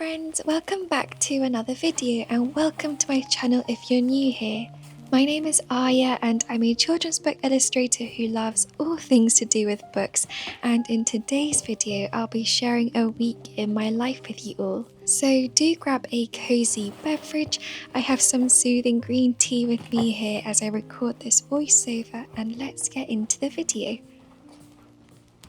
friends, welcome back to another video and welcome to my channel if you're new here. My name is Ahya and I'm a children's book illustrator who loves all things to do with books, and in today's video I'll be sharing a week in my life with you all. So do grab a cozy beverage. I have some soothing green tea with me here as I record this voiceover, and let's get into the video.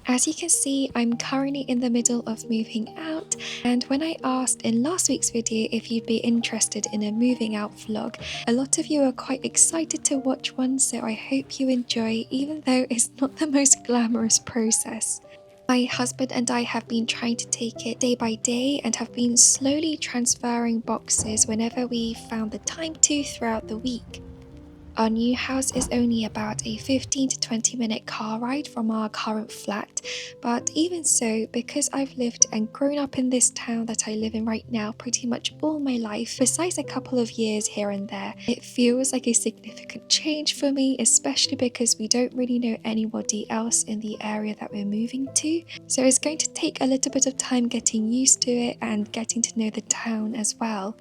As you can see, I'm currently in the middle of moving out, and when I asked in last week's video if you'd be interested in a moving out vlog, a lot of you are quite excited to watch one, so I hope you enjoy, even though it's not the most glamorous process. My husband and I have been trying to take it day by day and have been slowly transferring boxes whenever we found the time to throughout the week. Our new house is only about a 15 to 20 minute car ride from our current flat, but even so, because I've lived and grown up in this town that I live in right now pretty much all my life, besides a couple of years here and there, it feels like a significant change for me, especially because we don't really know anybody else in the area that we're moving to. So it's going to take a little bit of time getting used to it and getting to know the town as well.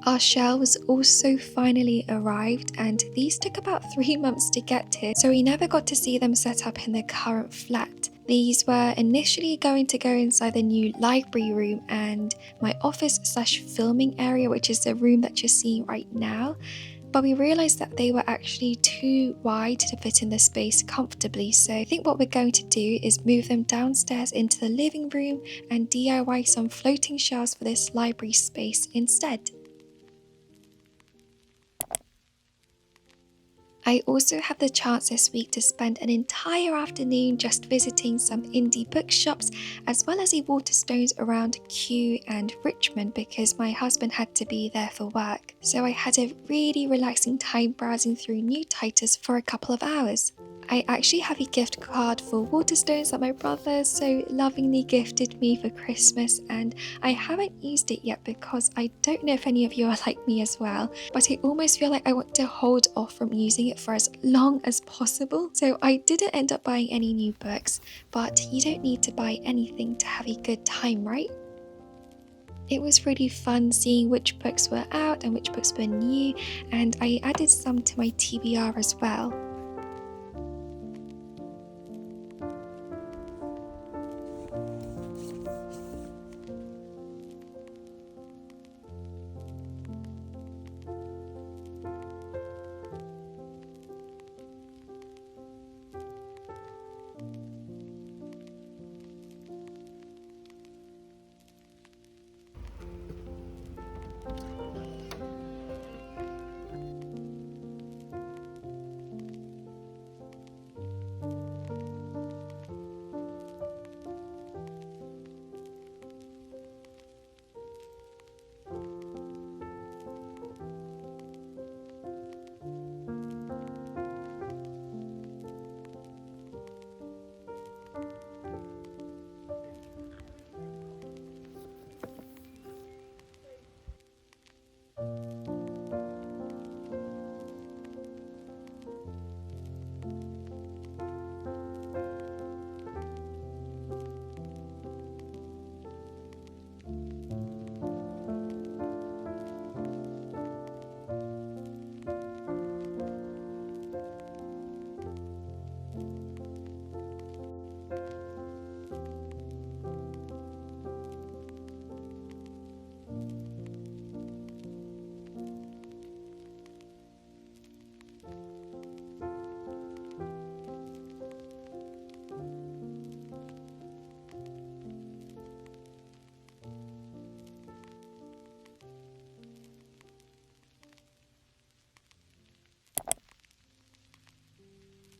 Our shelves also finally arrived, and these took about 3 months to get here, so we never got to see them set up in the current flat. These were initially going to go inside the new library room and my office/filming area, which is the room that you're seeing right now, but we realised that they were actually too wide to fit in the space comfortably, so I think what we're going to do is move them downstairs into the living room and DIY some floating shelves for this library space instead. I also had the chance this week to spend an entire afternoon just visiting some indie bookshops, as well as a Waterstones around Kew and Richmond because my husband had to be there for work. So I had a really relaxing time browsing through new titles for a couple of hours. I actually have a gift card for Waterstones that my brother so lovingly gifted me for Christmas, and I haven't used it yet because I don't know if any of you are like me as well, but I almost feel like I want to hold off from using it for as long as possible. So I didn't end up buying any new books, but you don't need to buy anything to have a good time, right? It was really fun seeing which books were out and which books were new, and I added some to my TBR as well.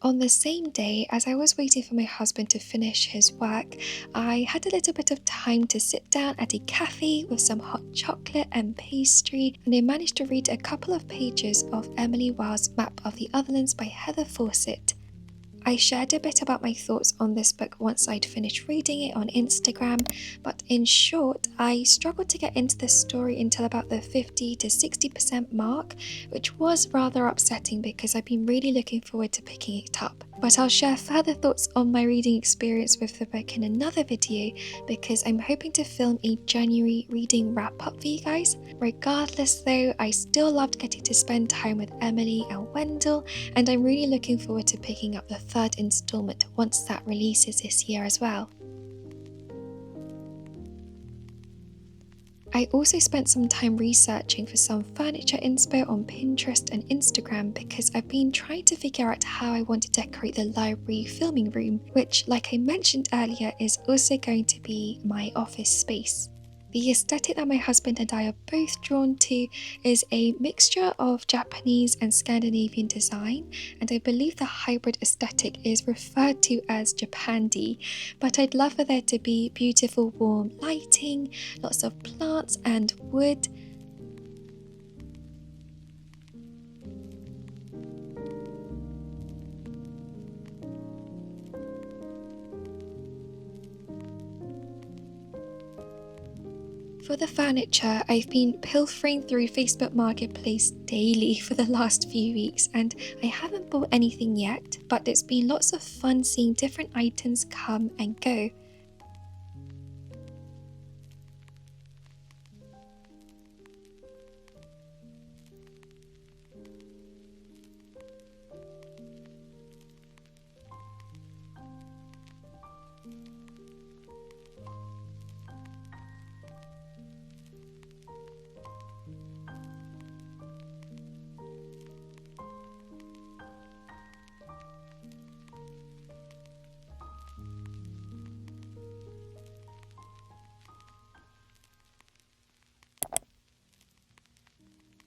On the same day, as I was waiting for my husband to finish his work, I had a little bit of time to sit down at a cafe with some hot chocolate and pastry, and I managed to read a couple of pages of Emily Wilde's Map of the Otherlands by Heather Fawcett. I shared a bit about my thoughts on this book once I'd finished reading it on Instagram, but in short, I struggled to get into the story until about the 50 to 60% mark, which was rather upsetting because I've been really looking forward to picking it up. But I'll share further thoughts on my reading experience with the book in another video because I'm hoping to film a January reading wrap-up for you guys. Regardless though, I still loved getting to spend time with Emily and Wendell, and I'm really looking forward to picking up the third installment once that releases this year as well. I also spent some time researching for some furniture inspo on Pinterest and Instagram because I've been trying to figure out how I want to decorate the library filming room, which, like I mentioned earlier, is also going to be my office space. The aesthetic that my husband and I are both drawn to is a mixture of Japanese and Scandinavian design, and I believe the hybrid aesthetic is referred to as Japandi, but I'd love for there to be beautiful warm lighting, lots of plants and wood. For the furniture, I've been pilfering through Facebook Marketplace daily for the last few weeks and I haven't bought anything yet, but it's been lots of fun seeing different items come and go.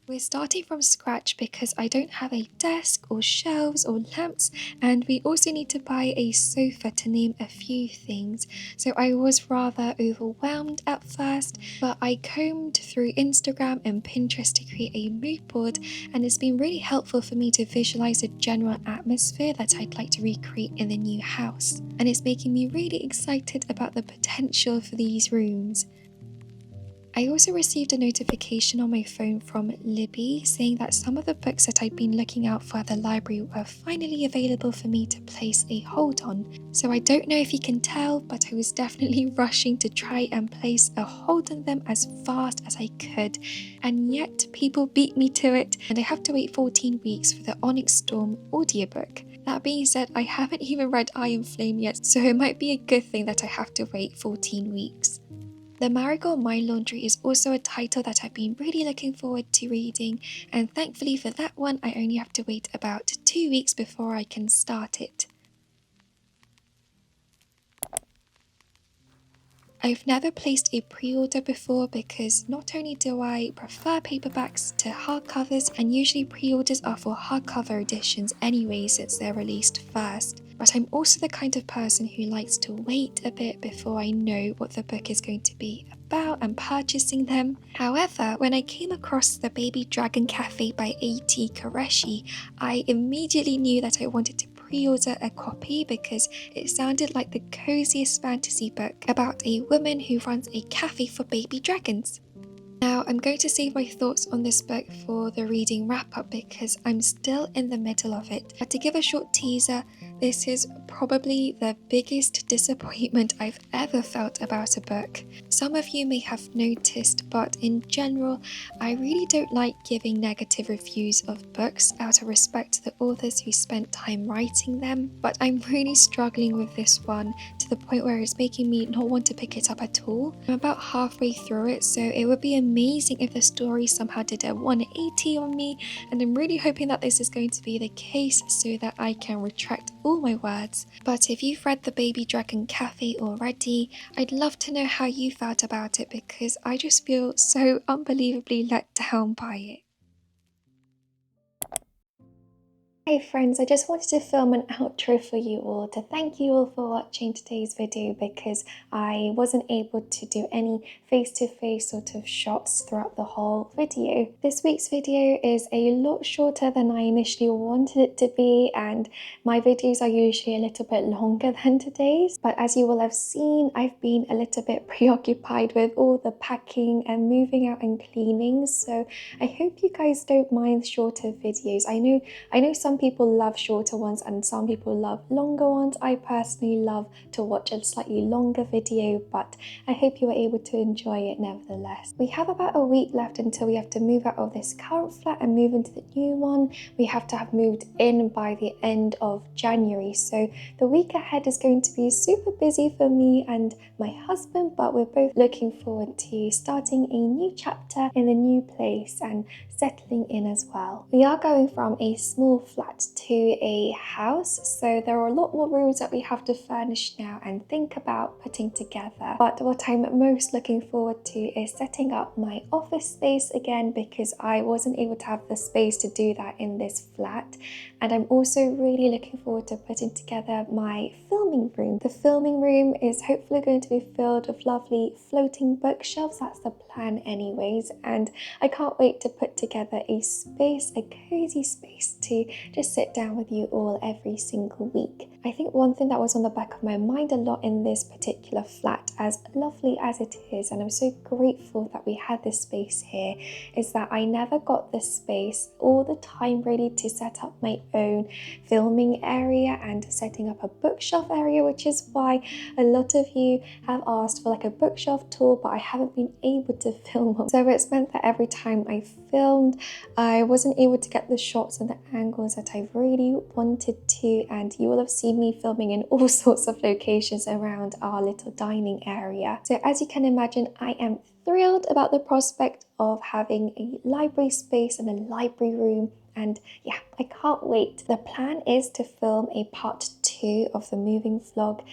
We're starting from scratch because I don't have a desk or shelves or lamps, and we also need to buy a sofa to name a few things. So I was rather overwhelmed at first, but I combed through Instagram and Pinterest to create a mood board, and it's been really helpful for me to visualize a general atmosphere that I'd like to recreate in the new house. And it's making me really excited about the potential for these rooms. I also received a notification on my phone from Libby saying that some of the books that I'd been looking out for at the library were finally available for me to place a hold on. So I don't know if you can tell, but I was definitely rushing to try and place a hold on them as fast as I could. And yet people beat me to it and I have to wait 14 weeks for the Onyx Storm audiobook. That being said, I haven't even read Iron Flame yet, so it might be a good thing that I have to wait 14 weeks. The Marigold My Laundry is also a title that I've been really looking forward to reading, and thankfully for that one I only have to wait about 2 weeks before I can start it. I've never placed a pre-order before because not only do I prefer paperbacks to hardcovers, and usually pre-orders are for hardcover editions anyway since they're released first, but I'm also the kind of person who likes to wait a bit before I know what the book is going to be about and purchasing them. However, when I came across The Baby Dragon Café by A.T. Qureshi, I immediately knew that I wanted to pre-order a copy because it sounded like the coziest fantasy book about a woman who runs a cafe for baby dragons. Now, I'm going to save my thoughts on this book for the reading wrap-up because I'm still in the middle of it. But to give a short teaser, this is probably the biggest disappointment I've ever felt about a book. Some of you may have noticed, but in general, I really don't like giving negative reviews of books out of respect to the authors who spent time writing them, but I'm really struggling with this one to the point where it's making me not want to pick it up at all. I'm about halfway through it, so it would be amazing if the story somehow did a 180 on me, and I'm really hoping that this is going to be the case so that I can retract all my words. But if you've read The Baby Dragon Cafe already, I'd love to know how you felt about it because I just feel so unbelievably let down by it. Hi Hi friends, I just wanted to film an outro for you all to thank you all for watching today's video because I wasn't able to do any face-to-face sort of shots throughout the whole video. This week's video is a lot shorter than I initially wanted it to be, and my videos are usually a little bit longer than today's, but as you will have seen, I've been a little bit preoccupied with all the packing and moving out and cleaning, so I hope you guys don't mind shorter videos. I know some people love shorter ones and some people love longer ones. I personally love to watch a slightly longer video, but I hope you were able to enjoy it nevertheless. We have about a week left until we have to move out of this current flat and move into the new one. We have to have moved in by the end of January, so the week ahead is going to be super busy for me and my husband, but we're both looking forward to starting a new chapter in the new place and settling in as well. We are going from a small flat to a house, so there are a lot more rooms that we have to furnish now and think about putting together. But what I'm most looking forward to is setting up my office space again, because I wasn't able to have the space to do that in this flat. And I'm also really looking forward to putting together my filming room. The filming room is hopefully going to be filled with lovely floating bookshelves. That's the plan anyways, and I can't wait to put together a space, a cozy space to just sit down with you all every single week. I think one thing that was on the back of my mind a lot in this particular flat, as lovely as it is, and I'm so grateful that we had this space here, is that I never got this space all the time ready to set up my own filming area and setting up a bookshelf area, which is why a lot of you have asked for like a bookshelf tour, but I haven't been able to film them. So it's meant that every time I filmed, I wasn't able to get the shots and the angles that I really wanted to, and you will have seen me filming in all sorts of locations around our little dining area. So as you can imagine, I am thrilled about the prospect of having a library space and a library room, and yeah, I can't wait. The plan is to film a part 2 of the moving vlog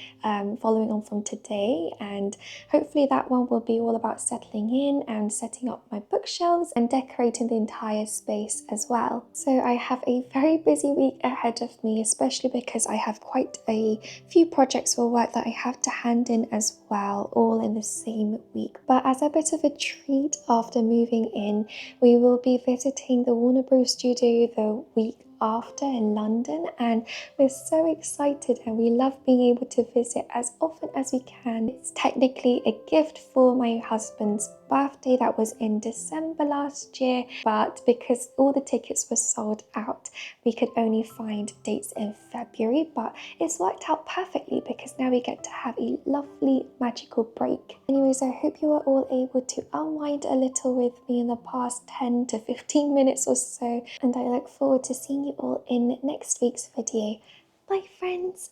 following on from today, and hopefully that one will be all about settling in and setting up my bookshelves and decorating the entire space as well. So I have a very busy week ahead of me, especially because I have quite a few projects for work that I have to hand in as well, all in the same week. But as a bit of a treat after moving in, we will be visiting the Warner Bros. Studio the week after in London, and we're so excited and we love being able to visit as often as we can. It's technically a gift for my husband's birthday that was in December last year, but because all the tickets were sold out, we could only find dates in February, but it's worked out perfectly because now we get to have a lovely magical break. Anyways, I hope you are all able to unwind a little with me in the past 10 to 15 minutes or so, and I look forward to seeing you all in next week's video. Bye friends!